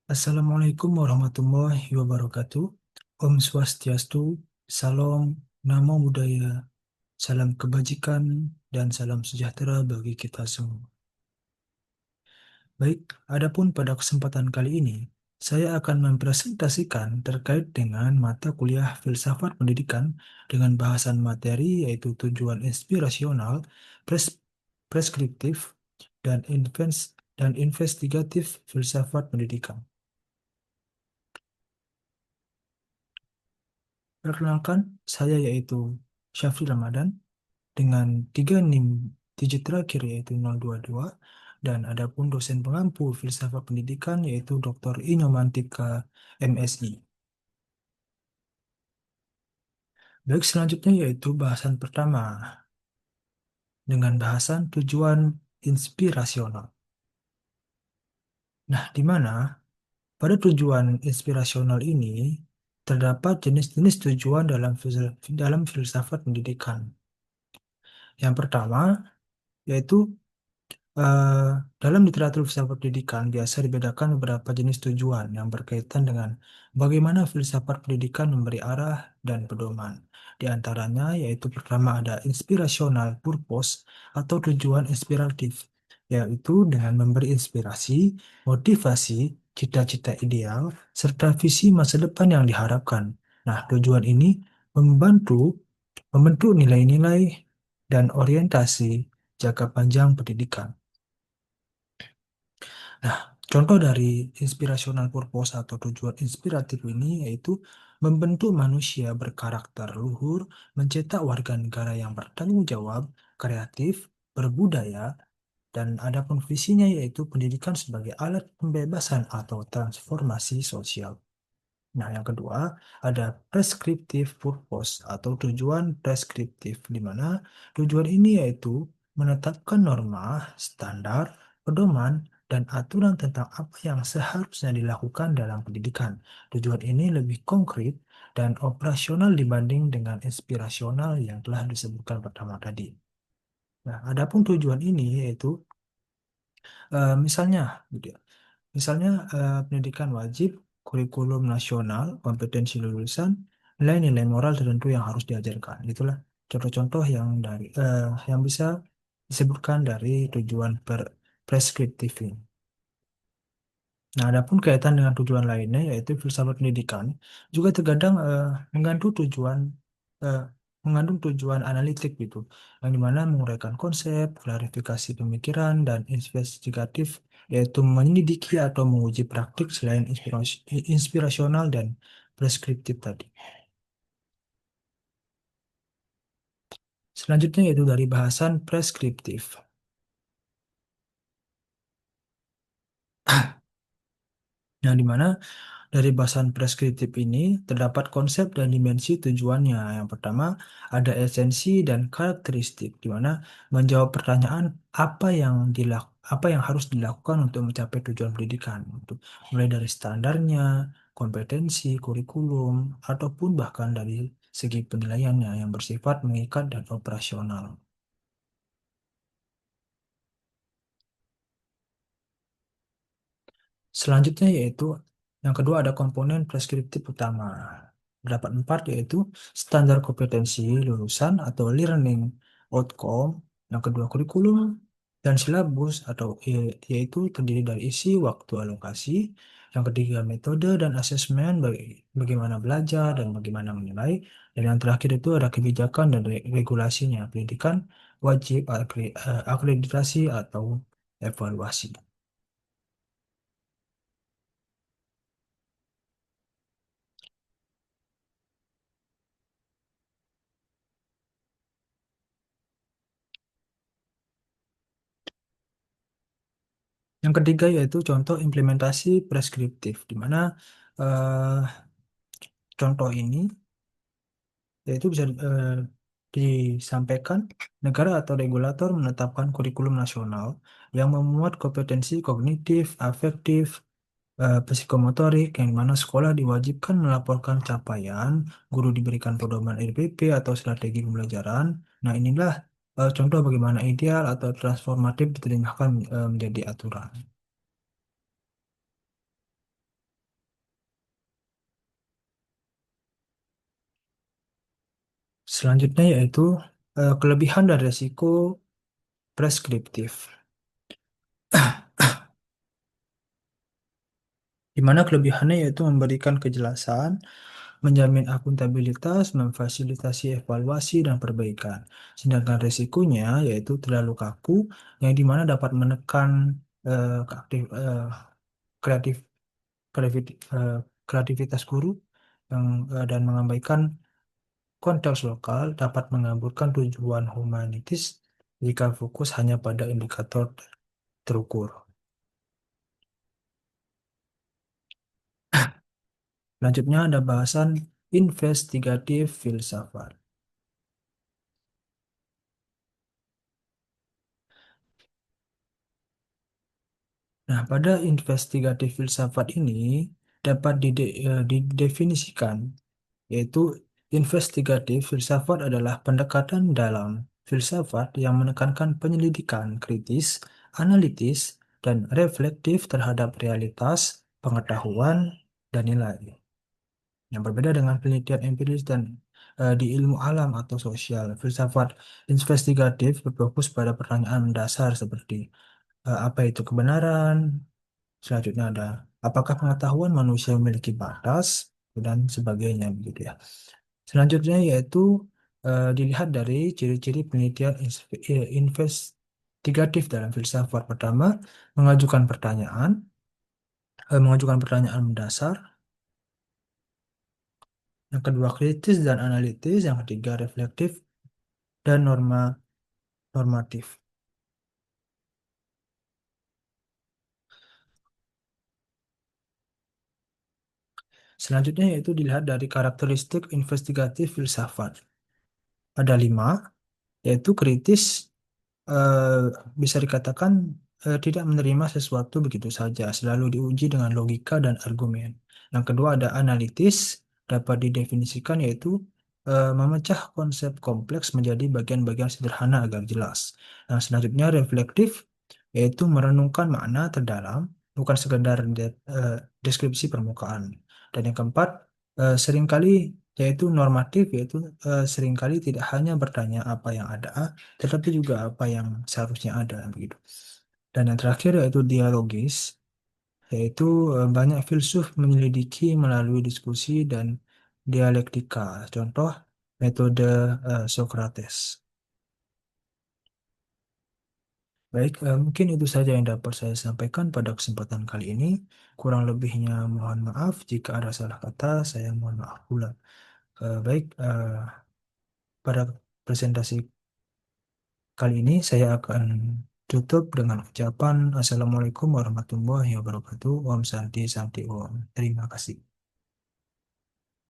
Assalamualaikum warahmatullahi wabarakatuh. Om Swastiastu, Salam, Namo Buddhaya, Salam Kebajikan, dan Salam Sejahtera bagi kita semua. Baik, adapun pada kesempatan kali ini, saya akan mempresentasikan terkait dengan mata kuliah Filsafat Pendidikan dengan bahasan materi yaitu tujuan inspirasional, pres- preskriptif, dan investigatif filsafat pendidikan. Perkenalkan, saya yaitu Syafri Ramadan dengan 3 NIM digit terakhir yaitu 022 dan adapun dosen pengampu filsafat pendidikan yaitu Dr. Inomantika MSI. Baik, selanjutnya yaitu bahasan pertama dengan bahasan tujuan inspirasional. Nah, di mana pada tujuan inspirasional ini terdapat jenis-jenis tujuan dalam filsafat pendidikan. Yang pertama yaitu Eh, dalam literatur filsafat pendidikan biasa dibedakan beberapa jenis tujuan yang berkaitan dengan bagaimana filsafat pendidikan memberi arah dan pedoman. Di antaranya yaitu pertama ada inspirational purpose atau tujuan inspiratif, yaitu dengan memberi inspirasi, motivasi, cita-cita ideal, serta visi masa depan yang diharapkan. Nah, tujuan ini membantu membentuk nilai-nilai dan orientasi jangka panjang pendidikan. Nah, contoh dari inspirational purpose atau tujuan inspiratif ini yaitu membentuk manusia berkarakter luhur, mencetak warga negara yang bertanggung jawab, kreatif, berbudaya, dan adapun visinya yaitu pendidikan sebagai alat pembebasan atau transformasi sosial. Nah, yang kedua ada prescriptive purpose atau tujuan preskriptif, di mana tujuan ini yaitu menetapkan norma, standar, pedoman, dan aturan tentang apa yang seharusnya dilakukan dalam pendidikan. Tujuan ini lebih konkret dan operasional dibanding dengan inspirasional yang telah disebutkan pertama tadi. Nah, adapun tujuan ini yaitu misalnya, gitu ya. Misalnya pendidikan wajib, kurikulum nasional, kompetensi lulusan, nilai-nilai moral tertentu yang harus diajarkan. Itulah contoh-contoh yang bisa disebutkan dari tujuan preskriptif ini. Nah, adapun kaitan dengan tujuan lainnya yaitu filsafat pendidikan juga terkadang eh, mengandung tujuan analitik gitu, yang dimana menguraikan konsep, klarifikasi pemikiran dan investigatif yaitu menyelidiki atau menguji praktik selain inspirasional dan preskriptif tadi. Selanjutnya yaitu dari bahasan preskriptif. Yang dimana dari bahasan preskriptif ini terdapat konsep dan dimensi tujuannya. Yang pertama ada esensi dan karakteristik, di mana menjawab pertanyaan apa yang harus dilakukan untuk mencapai tujuan pendidikan. Untuk mulai dari standarnya, kompetensi, kurikulum, ataupun bahkan dari segi penilaiannya yang bersifat mengikat dan operasional. Selanjutnya yaitu yang kedua ada komponen preskriptif utama. Terdapat empat yaitu standar kompetensi lulusan atau learning outcome. Yang kedua kurikulum dan silabus yaitu terdiri dari isi, waktu, alokasi. Yang ketiga metode dan asesmen bagaimana belajar dan bagaimana menilai. Dan yang terakhir itu ada kebijakan dan regulasinya. Pendidikan wajib akreditasi atau evaluasi. Yang ketiga yaitu contoh implementasi preskriptif, di mana eh, contoh ini yaitu bisa disampaikan negara atau regulator menetapkan kurikulum nasional yang memuat kompetensi kognitif, afektif, psikomotorik, yang mana sekolah diwajibkan melaporkan capaian, guru diberikan pedoman RPP atau strategi pembelajaran. Nah, inilah contoh bagaimana ideal atau transformatif diterjemahkan menjadi aturan. Selanjutnya yaitu kelebihan dan resiko preskriptif. Di mana kelebihannya yaitu memberikan kejelasan, menjamin akuntabilitas, memfasilitasi evaluasi dan perbaikan. Sedangkan resikonya yaitu terlalu kaku, yang dimana dapat menekan kreatif, kreativitas guru dan mengabaikan konteks lokal, dapat mengaburkan tujuan humanitis jika fokus hanya pada indikator terukur. Selanjutnya ada bahasan investigatif filsafat. Nah, pada investigatif filsafat ini dapat didefinisikan, yaitu investigatif filsafat adalah pendekatan dalam filsafat yang menekankan penyelidikan kritis, analitis, dan reflektif terhadap realitas, pengetahuan, dan nilai. Yang berbeda dengan penelitian empiris dan di ilmu alam atau sosial, filsafat investigatif berfokus pada pertanyaan mendasar seperti apa itu kebenaran. Selanjutnya ada apakah pengetahuan manusia memiliki batas dan sebagainya begitu ya. Selanjutnya yaitu dilihat dari ciri-ciri penelitian investigatif dalam filsafat. Pertama, mengajukan pertanyaan mendasar. Yang kedua, kritis dan analitis. Yang ketiga, reflektif dan normatif. Selanjutnya yaitu dilihat dari karakteristik investigatif filsafat. Ada 5, yaitu kritis, eh, bisa dikatakan tidak menerima sesuatu begitu saja, selalu diuji dengan logika dan argumen. Yang kedua ada analitis, dapat didefinisikan yaitu memecah konsep kompleks menjadi bagian-bagian sederhana agar jelas. Nah, selanjutnya reflektif, yaitu merenungkan makna terdalam, bukan sekedar deskripsi permukaan. Dan yang keempat, seringkali yaitu normatif, yaitu seringkali tidak hanya bertanya apa yang ada, tetapi juga apa yang seharusnya ada begitu. Dan yang terakhir yaitu dialogis, yaitu banyak filsuf menyelidiki melalui diskusi dan dialektika. Contoh metode Socrates. Baik, mungkin itu saja yang dapat saya sampaikan pada kesempatan kali ini. Kurang lebihnya mohon maaf jika ada salah kata, saya mohon maaf pula. Baik, pada presentasi kali ini saya akan tutup dengan ucapan Assalamualaikum warahmatullahi wabarakatuh. Om Santi Santi Om. Terima kasih.